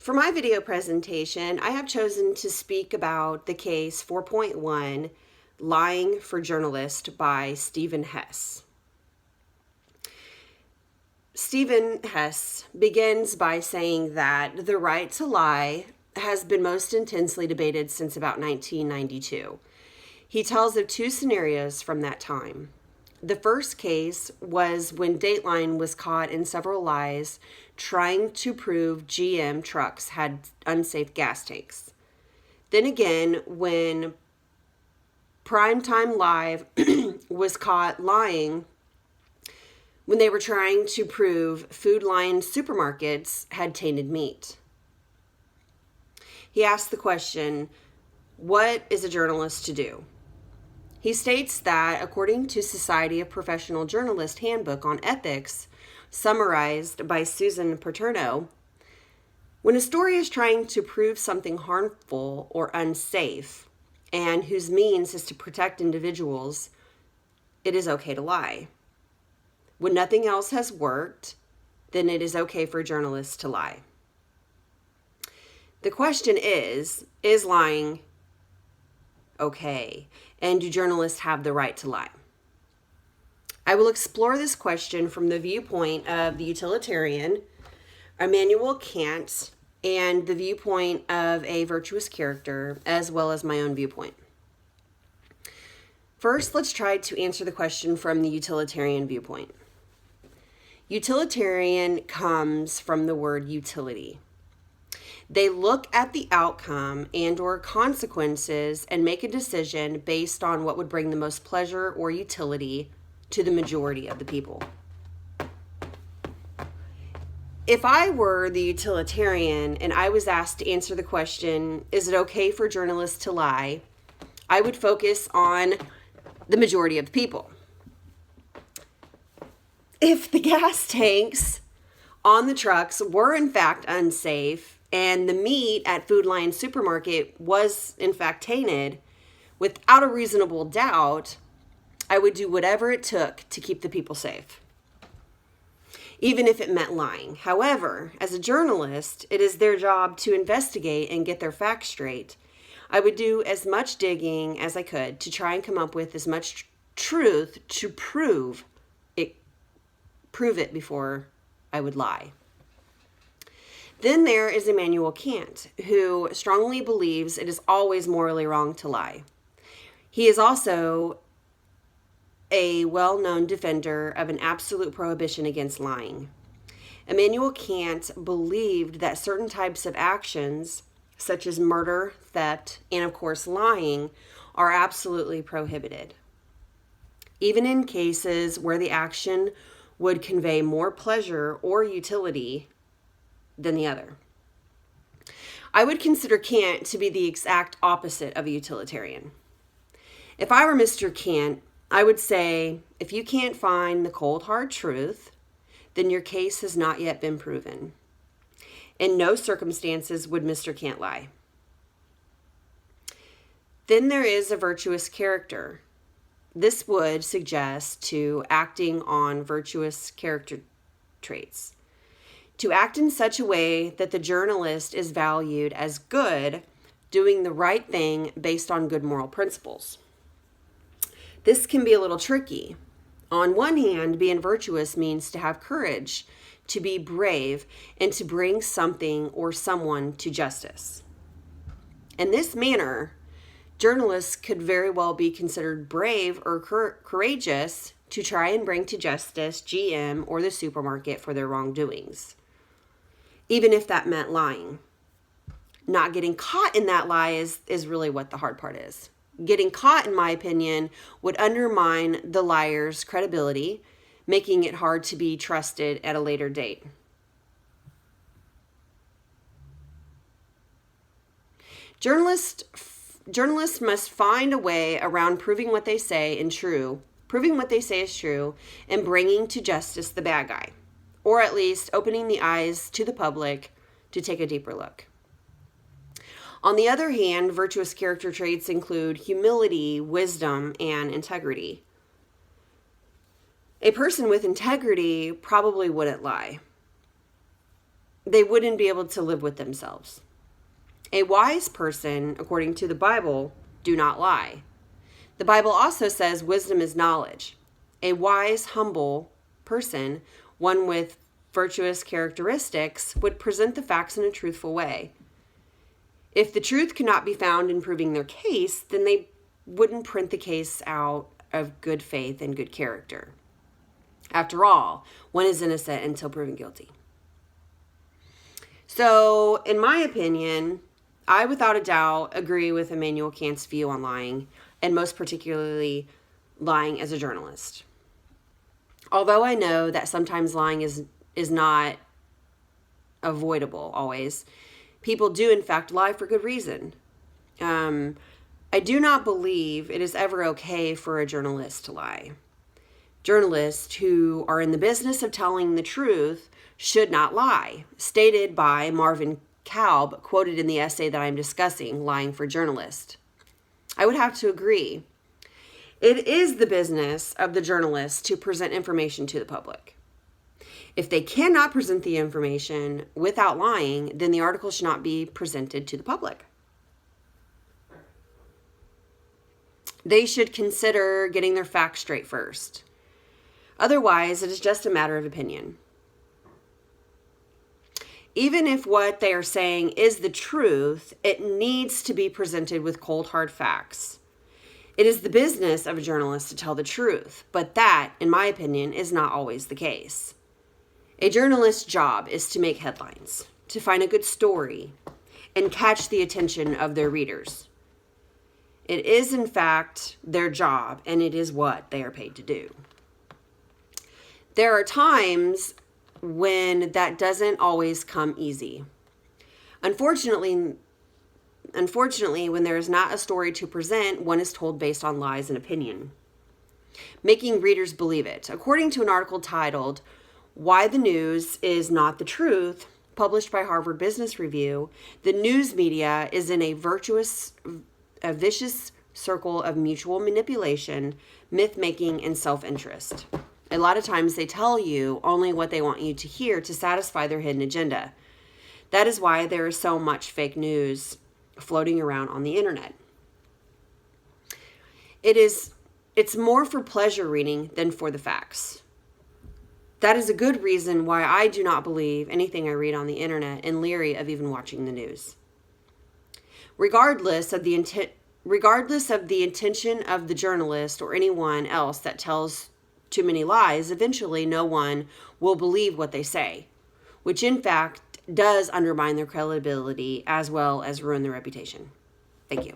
For my video presentation, I have chosen to speak about the case 4.1, Lying for Journalist by Stephen Hess. Stephen Hess begins by saying that the right to lie has been most intensely debated since about 1992. He tells of two scenarios from that time. The first case was when Dateline was caught in several lies trying to prove GM trucks had unsafe gas tanks. Then again, when Primetime Live was caught lying when they were trying to prove Food Lion supermarkets had tainted meat. He asked the question, what is a journalist to do? He states that, according to Society of Professional Journalists Handbook on Ethics, summarized by Susan Paterno, when a story is trying to prove something harmful or unsafe, and whose means is to protect individuals, it is okay to lie. When nothing else has worked, then it is okay for journalists to lie. The question is lying okay? And do journalists have the right to lie? I will explore this question from the viewpoint of the utilitarian, Immanuel Kant, and the viewpoint of a virtuous character, as well as my own viewpoint. First, let's try to answer the question from the utilitarian viewpoint. Utilitarian comes from the word utility. They look at the outcome and or consequences and make a decision based on what would bring the most pleasure or utility to the majority of the people. If I were the utilitarian and I was asked to answer the question, is it okay for journalists to lie? I would focus on the majority of the people. If the gas tanks on the trucks were in fact unsafe and the meat at Food Lion supermarket was in fact tainted, without a reasonable doubt, I would do whatever it took to keep the people safe, even if it meant lying. However, as a journalist, it is their job to investigate and get their facts straight. I would do as much digging as I could to try and come up with as much truth to prove it before I would lie. Then there is Immanuel Kant, who strongly believes it is always morally wrong to lie. He is also a well-known defender of an absolute prohibition against lying. Immanuel Kant believed that certain types of actions, such as murder, theft, and of course lying, are absolutely prohibited, even in cases where the action would convey more pleasure or utility than the other. I would consider Kant to be the exact opposite of a utilitarian. If I were Mr. Kant, I would say, if you can't find the cold hard truth, then your case has not yet been proven. In no circumstances would Mr. Kant lie. Then there is a virtuous character. This would suggest to acting on virtuous character traits. To act in such a way that the journalist is valued as good, doing the right thing based on good moral principles. This can be a little tricky. On one hand, being virtuous means to have courage, to be brave, and to bring something or someone to justice. In this manner, journalists could very well be considered brave or courageous to try and bring to justice GM or the supermarket for their wrongdoings, even if that meant lying. Not getting caught in that lie is really what the hard part is. Getting caught, in my opinion, would undermine the liar's credibility, making it hard to be trusted at a later date. Journalists must find a way around proving what they say is true, and bringing to justice the bad guy, or at least opening the eyes to the public to take a deeper look. On the other hand, virtuous character traits include humility, wisdom, and integrity. A person with integrity probably wouldn't lie. they wouldn't be able to live with themselves. A wise person, according to the Bible, do not lie. The Bible also says wisdom is knowledge. A wise, humble person, one with virtuous characteristics, would present the facts in a truthful way. If the truth cannot be found in proving their case, then they wouldn't print the case out of good faith and good character. After all, one is innocent until proven guilty. So, in my opinion, I without a doubt agree with Immanuel Kant's view on lying, and most particularly lying as a journalist. Although I know that sometimes lying is not avoidable always, people do in fact lie for good reason. I do not believe it is ever okay for a journalist to lie. Journalists who are in the business of telling the truth should not lie, stated by Marvin Kalb, quoted in the essay that I'm discussing, Lying for Journalists. I would have to agree. It is the business of the journalist to present information to the public. If they cannot present the information without lying, then the article should not be presented to the public. They should consider getting their facts straight first. Otherwise, it is just a matter of opinion. Even if what they are saying is the truth, it needs to be presented with cold, hard facts. It is the business of a journalist to tell the truth, but that, in my opinion, is not always the case. A journalist's job is to make headlines, to find a good story, and catch the attention of their readers. It is, in fact, their job, and it is what they are paid to do. There are times when that doesn't always come easy. Unfortunately, when there is not a story to present, one is told based on lies and opinion, making readers believe it. According to an article titled, Why the News is Not the Truth, published by Harvard Business Review, the news media is in a vicious circle of mutual manipulation, myth-making, and self-interest. A lot of times they tell you only what they want you to hear to satisfy their hidden agenda. That is why there is so much fake news floating around on the internet. It's more for pleasure reading than for the facts. That is a good reason why I do not believe anything I read on the internet and leery of even watching the news. Regardless of the intention of the journalist or anyone else that tells too many lies, eventually no one will believe what they say, which in fact does undermine their credibility as well as ruin their reputation. Thank you.